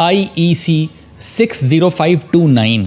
IEC 60529।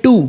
2,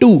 2,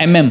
mm,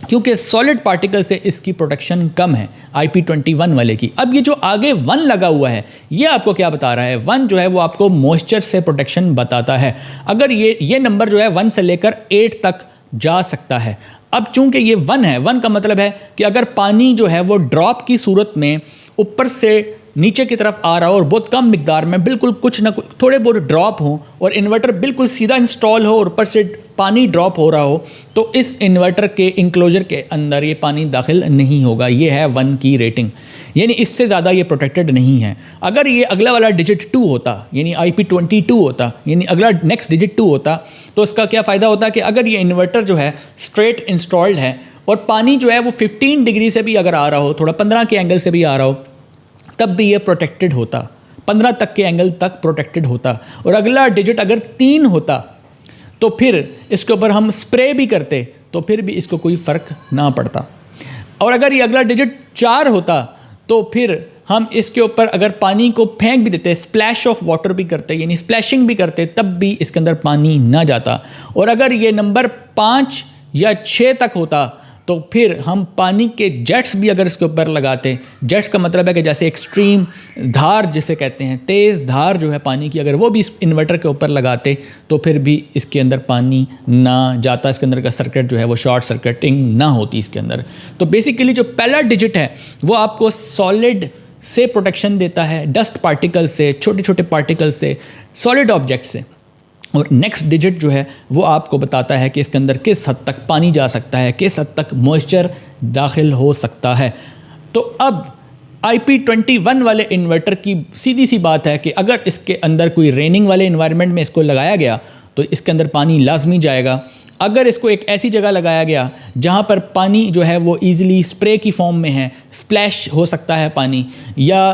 کیونکہ solid particle سے اس کی پروٹیکشن کم ہے IP21 والے کی. اب یہ جو آگے 1 لگا ہوا ہے یہ آپ کو کیا بتا رہا ہے؟ 1 جو ہے وہ آپ کو موئسچر سے پروٹیکشن بتاتا ہے. اگر یہ نمبر جو ہے 1 سے لے کر 8 تک جا سکتا ہے. اب چونکہ یہ 1 ہے، 1 کا مطلب ہے کہ اگر پانی جو ہے وہ ڈراپ کی صورت میں اوپر سے نیچے کی طرف آ رہا ہو اور بہت کم مقدار میں، بالکل کچھ نہ کچھ تھوڑے بہت ڈراپ ہوں اور انورٹر بالکل سیدھا انسٹال ہو اور اوپر سے پانی ڈراپ ہو رہا ہو، تو اس انورٹر کے انکلوجر کے اندر یہ پانی داخل نہیں ہوگا. یہ ہے 1 کی ریٹنگ، یعنی اس سے زیادہ یہ پروٹیکٹڈ نہیں ہے. اگر یہ اگلا والا ڈیجٹ 2 ہوتا، یعنی IP22 ہوتا، یعنی اگلا نیکسٹ ڈیجٹ 2 ہوتا، تو اس کا کیا فائدہ ہوتا کہ اگر یہ انورٹر جو ہے اسٹریٹ انسٹالڈ ہے اور پانی جو ہے وہ 15 ڈگری سے بھی اگر آ رہا ہو، تھوڑا 15 کے اینگل سے بھی آ رہا ہو، تب بھی یہ پروٹیکٹڈ ہوتا، 15 تک کے اینگل تک پروٹیکٹڈ ہوتا. اور اگلا ڈیجٹ اگر 3 ہوتا تو پھر اس کے اوپر ہم اسپرے بھی کرتے تو پھر بھی اس کو کوئی فرق نہ پڑتا. اور اگر یہ اگلا ڈیجٹ 4 ہوتا تو پھر ہم اس کے اوپر اگر پانی کو پھینک بھی دیتے، اسپلیش آف واٹر بھی کرتے، یعنی اسپلیشنگ بھی کرتے، تب بھی اس کے اندر پانی نہ جاتا. اور اگر یہ نمبر 5 یا 6 تک ہوتا تو پھر ہم پانی کے جیٹس بھی اگر اس کے اوپر لگاتے، جیٹس کا مطلب ہے کہ جیسے ایکسٹریم دھار جسے کہتے ہیں، تیز دھار جو ہے پانی کی، اگر وہ بھی اس انورٹر کے اوپر لگاتے تو پھر بھی اس کے اندر پانی نہ جاتا، اس کے اندر کا سرکٹ جو ہے وہ شارٹ سرکٹنگ نہ ہوتی اس کے اندر. تو بیسیکلی جو پہلا ڈیجٹ ہے وہ آپ کو سالڈ سے پروٹیکشن دیتا ہے، ڈسٹ پارٹیکل سے، چھوٹے چھوٹے پارٹیکل سے، سالڈ آبجیکٹ سے. اور نیکسٹ ڈیجٹ جو ہے وہ آپ کو بتاتا ہے کہ اس کے اندر کس حد تک پانی جا سکتا ہے، کس حد تک موئسچر داخل ہو سکتا ہے. تو اب IP21 والے انورٹر کی سیدھی سی بات ہے کہ اگر اس کے اندر کوئی ریننگ والے انوائرمنٹ میں اس کو لگایا گیا تو اس کے اندر پانی لازمی جائے گا. اگر اس کو ایک ایسی جگہ لگایا گیا جہاں پر پانی جو ہے وہ ایزیلی اسپرے کی فارم میں ہے، اسپلیش ہو سکتا ہے پانی، یا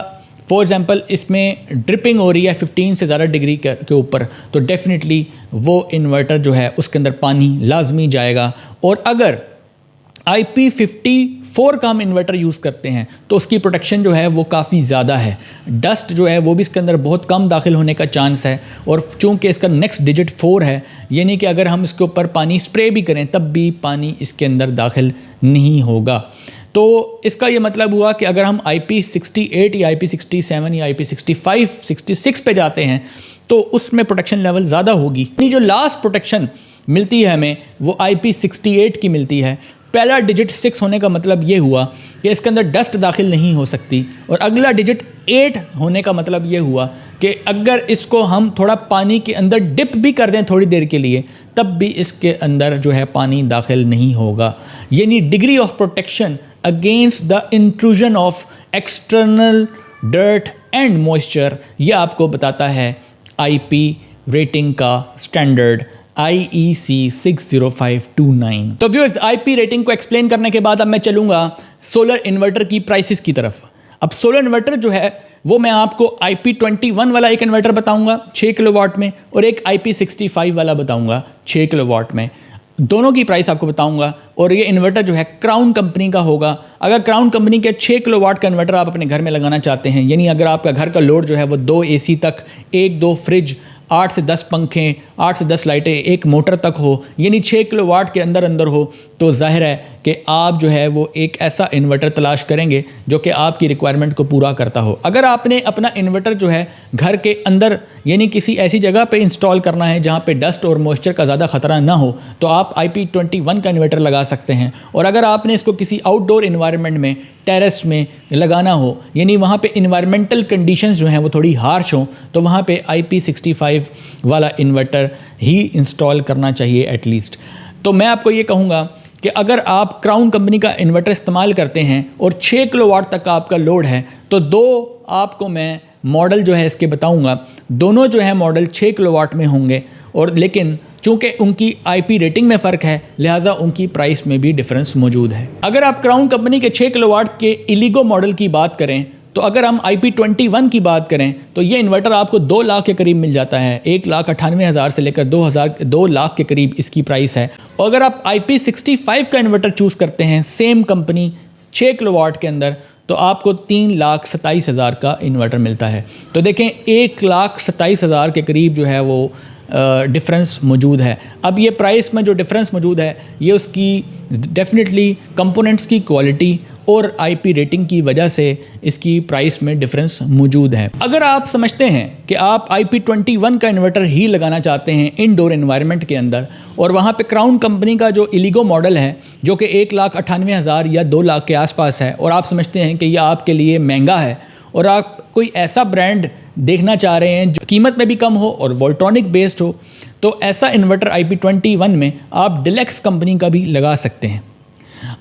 فار ایگزامپل اس میں ڈرپنگ ہو رہی ہے 15 سے زیادہ ڈگری کے اوپر، تو ڈیفینیٹلی وہ انورٹر جو ہے اس کے اندر پانی لازمی جائے گا. اور اگر IP54 کا ہم انورٹر یوز کرتے ہیں تو اس کی پروٹیکشن جو ہے وہ کافی زیادہ ہے. ڈسٹ جو ہے وہ بھی اس کے اندر بہت کم داخل ہونے کا چانس ہے. اور چونکہ اس کا نیکسٹ ڈیجٹ 4 ہے، یعنی کہ اگر ہم اس کے اوپر پانی اسپرے بھی کریں تب بھی پانی اس کے اندر داخل نہیں ہوگا. تو اس کا یہ مطلب ہوا کہ اگر ہم IP68 یا IP67 یا IP65 66 پہ جاتے ہیں تو اس میں پروٹیکشن لیول زیادہ ہوگی. یعنی جو لاسٹ پروٹیکشن ملتی ہے ہمیں وہ IP68 کی ملتی ہے. پہلا ڈیجٹ 6 ہونے کا مطلب یہ ہوا کہ اس کے اندر ڈسٹ داخل نہیں ہو سکتی، اور اگلا ڈیجٹ 8 ہونے کا مطلب یہ ہوا کہ اگر اس کو ہم تھوڑا پانی کے اندر ڈپ بھی کر دیں تھوڑی دیر کے لیے تب بھی اس کے اندر جو ہے پانی داخل نہیں ہوگا. یعنی degree of protection against the intrusion of external dirt and moisture, یہ آپ کو بتاتا ہے IP ریٹنگ کا اسٹینڈرڈ IEC 60529. تو ویورز، IP ریٹنگ کو ایکسپلین کرنے کے بعد اب میں چلوں گا سولر انورٹر کی پرائسز کی طرف. اب سولر انورٹر جو ہے وہ میں آپ کو IP21 والا ایک انورٹر بتاؤں گا 6 کلو واٹ میں، اور ایک IP65 والا بتاؤں گا 6 کلو واٹ میں. دونوں کی پرائس آپ کو بتاؤں گا. اور یہ انورٹر جو ہے کراؤن کمپنی کا ہوگا. اگر کراؤن کمپنی کے 6 کلو واٹ کا انورٹر آپ اپنے گھر میں لگانا چاہتے ہیں، یعنی اگر آپ کا گھر کا لوڈ جو ہے وہ 2 AC تک، 1-2 فریج، 8 سے 10 پنکھے، 8 سے 10 لائٹیں، ایک موٹر تک ہو، یعنی 6 کلو واٹ کے اندر ہو، تو ظاہر ہے کہ آپ جو ہے وہ ایک ایسا انورٹر تلاش کریں گے جو کہ آپ کی ریکوائرمنٹ کو پورا کرتا ہو. اگر آپ نے اپنا انورٹر جو ہے گھر کے اندر یعنی کسی ایسی جگہ پہ انسٹال کرنا ہے جہاں پہ ڈسٹ اور موئسچر کا زیادہ خطرہ نہ ہو تو آپ IP21 کا انورٹر لگا سکتے ہیں. اور اگر آپ نے اس کو کسی آؤٹ ڈور انوائرمنٹ میں، ٹیرس میں لگانا ہو، یعنی وہاں پہ انوائرمنٹل کنڈیشنز جو ہیں وہ تھوڑی ہارش ہوں، تو وہاں پہ IP65 والا انورٹر ہی انسٹال کرنا چاہیے ایٹ لیسٹ. تو میں آپ کو یہ کہوں گا کہ اگر آپ کراؤن کمپنی کا انورٹر استعمال کرتے ہیں اور 6 کلو واٹ تک کا آپ کا لوڈ ہے تو 2 آپ کو میں ماڈل جو ہے اس کے بتاؤں گا. دونوں جو ہے ماڈل 6 کلو واٹ میں ہوں گے، اور لیکن چونکہ ان کی IP ریٹنگ میں فرق ہے لہٰذا ان کی پرائس میں بھی ڈفرنس موجود ہے. اگر آپ کراؤن کمپنی کے 6 کلو واٹ کے ایلیگو ماڈل کی بات کریں تو اگر ہم IP21 کی بات کریں تو یہ انورٹر آپ کو 2 لاکھ کے قریب مل جاتا ہے. 1,98,000 سے لے کر 2 لاکھ کے قریب اس کی پرائس ہے. اور اگر آپ IP65 کا انورٹر چوز کرتے ہیں سیم کمپنی 6 کلو واٹ کے اندر تو آپ کو 3,27,000 کا انورٹر ملتا ہے. تو دیکھیں 1,27,000 کے قریب جو ہے وہ ڈفرینس موجود ہے. اب یہ پرائس میں جو ڈفرینس موجود ہے یہ اس کی ڈیفینیٹلی کمپوننٹس کی کوالٹی اور آئی پی ریٹنگ کی وجہ سے اس کی پرائس میں ڈفرینس موجود ہے. اگر آپ سمجھتے ہیں کہ آپ IP21 کا انورٹر ہی لگانا چاہتے ہیں انڈور انوائرمنٹ کے اندر اور وہاں پہ کراؤن کمپنی کا جو ایلیگو ماڈل ہے جو کہ 1,98,000 یا 2 لاکھ کے آس پاس ہے اور آپ سمجھتے ہیں کہ یہ آپ کے لیے مہنگا ہے اور آپ کوئی ایسا برانڈ دیکھنا چاہ رہے ہیں جو قیمت میں بھی کم ہو اور وولٹرونک بیسڈ ہو، تو ایسا انورٹر IP21 میں آپ ڈیلکس کمپنی کا بھی لگا سکتے ہیں.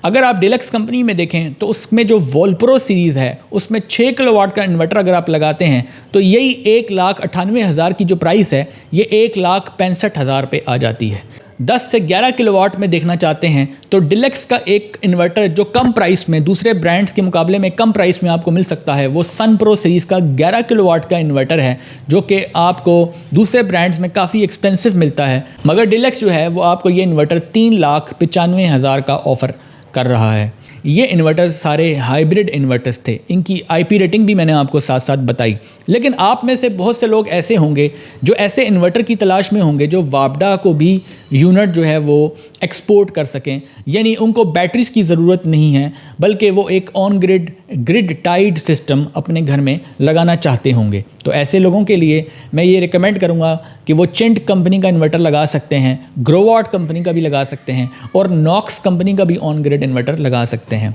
اگر آپ ڈیلکس کمپنی میں دیکھیں تو اس میں جو وولپرو سیریز ہے اس میں 6 کلو واٹ کا انورٹر اگر آپ لگاتے ہیں تو یہی 1,98,000 کی جو پرائس ہے یہ 1,65,000 پہ آ جاتی ہے. 10 سے 11 کلو واٹ میں دیکھنا چاہتے ہیں تو ڈیلکس کا ایک انورٹر جو کم پرائس میں دوسرے برانڈز کے مقابلے میں کم پرائس میں آپ کو مل سکتا ہے وہ سن پرو سیریز کا 11 کلو واٹ کا انورٹر ہے جو کہ آپ کو دوسرے برانڈز میں کافی ایکسپینسو ملتا ہے، مگر ڈیلکس جو ہے وہ آپ کو یہ انورٹر 3,95,000 کا آفر کر رہا ہے. یہ انورٹرز سارے ہائبرڈ انورٹرز تھے، ان کی آئی پی ریٹنگ بھی میں نے آپ کو ساتھ ساتھ بتائی. لیکن آپ میں سے بہت سے لوگ ایسے ہوں گے جو ایسے انورٹر کی تلاش میں ہوں گے جو وابڈا کو بھی یونٹ جو ہے وہ ایکسپورٹ کر سکیں، یعنی ان کو بیٹریز کی ضرورت نہیں ہے بلکہ وہ ایک آن گرڈ ٹائیڈ سسٹم اپنے گھر میں لگانا چاہتے ہوں گے. تو ایسے لوگوں کے لیے میں یہ ریکمینڈ کروں گا کہ وہ چنٹ کمپنی کا انورٹر لگا سکتے ہیں، گرو واٹ کمپنی کا بھی لگا سکتے ہیں اور ناکس کمپنی کا بھی آن گرڈ انورٹر لگا سکتے ہیں.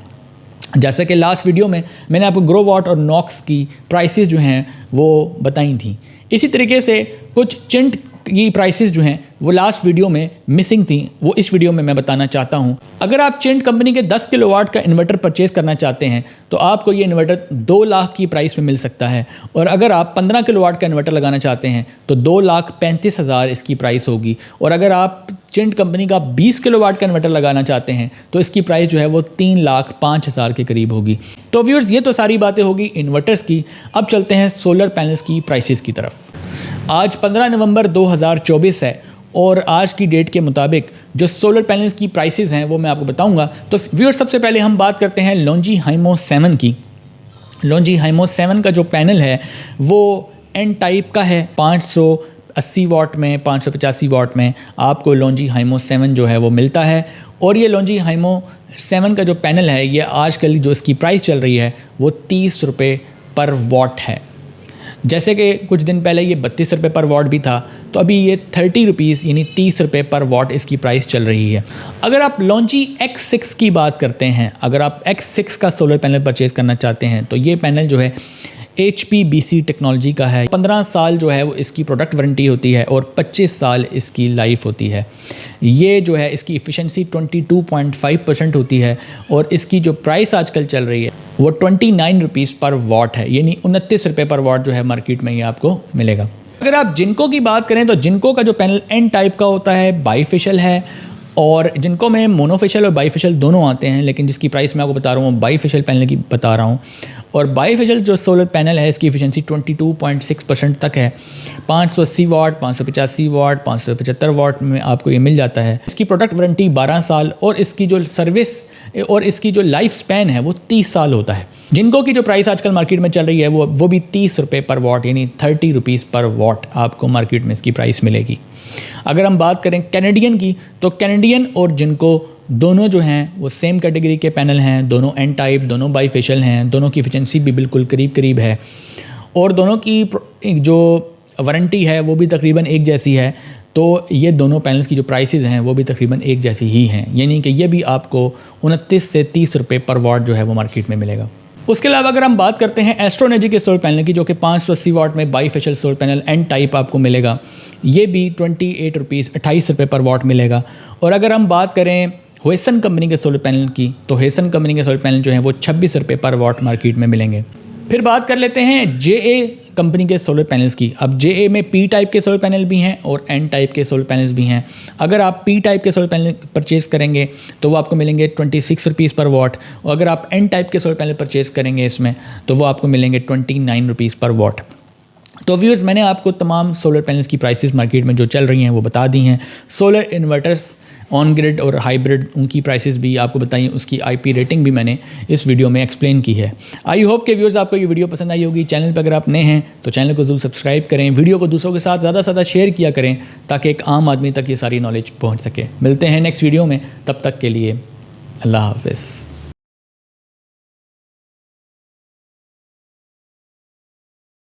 جیسا کہ لاسٹ ویڈیو میں نے آپ کو گرو واٹ اور ناکس کی پرائسز جو ہیں وہ بتائی تھیں. اسی طریقے سے کچھ چنٹ کی پرائسز جو ہیں وہ لاسٹ ویڈیو میں مسنگ تھیں، وہ اس ویڈیو میں بتانا چاہتا ہوں. اگر آپ چنٹ کمپنی کے 10 کلو واٹ کا انورٹر پرچیز کرنا چاہتے ہیں تو آپ کو یہ انورٹر 2 لاکھ کی پرائس میں مل سکتا ہے، اور اگر آپ 15 کلو واٹ کا انورٹر لگانا چاہتے ہیں تو 2,35,000 اس کی پرائس ہوگی، اور اگر آپ چنٹ کمپنی کا 20 کلو واٹ کا انورٹر لگانا چاہتے ہیں تو اس کی پرائس جو ہے وہ 3,05,000 کے قریب ہوگی. تو ویورز یہ تو ساری باتیں ہوگی انورٹرز کی. اب چلتے ہیں سولر پینلز کی پرائسز کی طرف. آج 15 نومبر 2024 ہے اور آج کی ڈیٹ کے مطابق جو سولر پینلز کی پرائسز ہیں وہ میں آپ کو بتاؤں گا. تو ویورز سب سے پہلے ہم بات کرتے ہیں لونجی ہائمو 7 کی. لونجی ہائمو 7 کا جو پینل ہے وہ این ٹائپ کا ہے، 580 واٹ میں 585 واٹ میں آپ کو لونجی ہائمو 7 جو ہے وہ ملتا ہے. اور یہ لونجی ہائمو 7 کا جو پینل ہے یہ آج کل جو اس کی پرائس چل رہی ہے وہ 30 روپے پر واٹ ہے. جیسے کہ کچھ دن پہلے یہ 32 روپے پر واٹ بھی تھا، تو ابھی یہ 30 روپیز یعنی 30 روپے پر واٹ اس کی پرائس چل رہی ہے. اگر آپ لونجی X6 کی بات کرتے ہیں، اگر آپ X6 کا سولر پینل پرچیز کرنا چاہتے ہیں تو یہ پینل جو ہے HPBC ٹیکنالوجی کا ہے. 15 سال جو ہے وہ اس کی پروڈکٹ وارنٹی ہوتی ہے اور 25 سال اس کی لائف ہوتی ہے. یہ جو ہے اس کی ایفیشنسی 22.5% ہوتی ہے اور اس کی جو پرائس آج کل چل رہی ہے وہ 29 روپیز پر واٹ ہے، یعنی 29 روپے پر واٹ جو ہے مارکیٹ میں یہ آپ کو ملے گا. اگر آپ جنکو کی بات کریں تو جنکو کا جو پینل این ٹائپ کا ہوتا ہے، بائی فیشل ہے، اور جنکو میں مونو فیشل اور بائی فیشل دونوں آتے ہیں، لیکن جس کی پرائس میں آپ کو بتا رہا ہوں بائی فیشل پینل کی بتا رہا ہوں. اور بائی فیشل جو سولر پینل ہے اس کی ایفیشنسی 22.6% تک ہے. 580 واٹ 585 واٹ 575 واٹ میں آپ کو یہ مل جاتا ہے. اس کی پروڈکٹ وارنٹی 12 سال اور اس کی جو سروس اور اس کی جو لائف سپین ہے وہ 30 سال ہوتا ہے. جنکو کی جو پرائس آج کل مارکیٹ میں چل رہی ہے وہ بھی 30 روپے پر واٹ یعنی 30 روپیز پر واٹ آپ کو مارکیٹ میں اس کی پرائس ملے گی. اگر ہم بات کریں کینیڈین کی تو کینیڈین اور جنکو دونوں جو ہیں وہ سیم کیٹیگری کے پینل ہیں، دونوں این ٹائپ، دونوں بائی فیشل ہیں، دونوں کی ایفیشنسی بھی بالکل قریب ہے اور دونوں کی جو وارنٹی ہے وہ بھی تقریباً ایک جیسی ہے. تو یہ دونوں پینلز کی جو پرائسز ہیں وہ بھی تقریباً ایک جیسی ہی ہیں، یعنی کہ یہ بھی آپ کو 29 سے 30 روپے پر واٹ جو ہے وہ مارکیٹ میں ملے گا. اس کے علاوہ اگر ہم بات کرتے ہیں ایسٹرونرجی کے سولر پینل کی جو کہ 580 واٹ میں bifacial solar panel N type آپ کو ملے گا، یہ بھی 28 روپیز 28 روپے پر واٹ ملے گا. اور اگر ہم بات کریں ہویسن کمپنی کے سولر پینل کی تو ہویسن کمپنی کے سولر پینل جو ہیں وہ 26 روپے پر واٹ مارکیٹ میں ملیں گے. پھر بات کر لیتے ہیں جے اے کمپنی کے سولر پینلز کی. اب جے اے میں پی ٹائپ کے سولر پینل بھی ہیں اور این ٹائپ کے سولر پینلز بھی ہیں. اگر آپ پی ٹائپ کے سولر پینل پرچیز کریں گے تو وہ آپ کو ملیں گے 26 روپیز پر واٹ، اور اگر آپ این ٹائپ کے سولر پینل پرچیز کریں گے اس میں تو وہ آپ کو ملیں گے 29 روپیز پر واٹ. تو ویورز میں نے آپ کو تمام سولر پینلز کی پرائسز مارکیٹ میں جو چل رہی ہیں وہ بتا دی ہیں. سولر انورٹرز آن گریڈ اور ہائیبریڈ ان کی پرائسز بھی آپ کو بتائیں، اس کی آئی پی ریٹنگ بھی میں نے اس ویڈیو میں ایکسپلین کی ہے. آئی ہوپ کہ ویورز آپ کو یہ ویڈیو پسند آئی ہوگی. چینل پہ اگر آپ نئے ہیں تو چینل کو ضرور سبسکرائب کریں، ویڈیو کو دوسروں کے ساتھ زیادہ سے زیادہ شیئر کیا کریں تاکہ ایک عام آدمی تک یہ ساری نالج پہنچ سکے. ملتے ہیں نیکسٹ ویڈیو میں، تب تک کے لیے اللہ حافظ.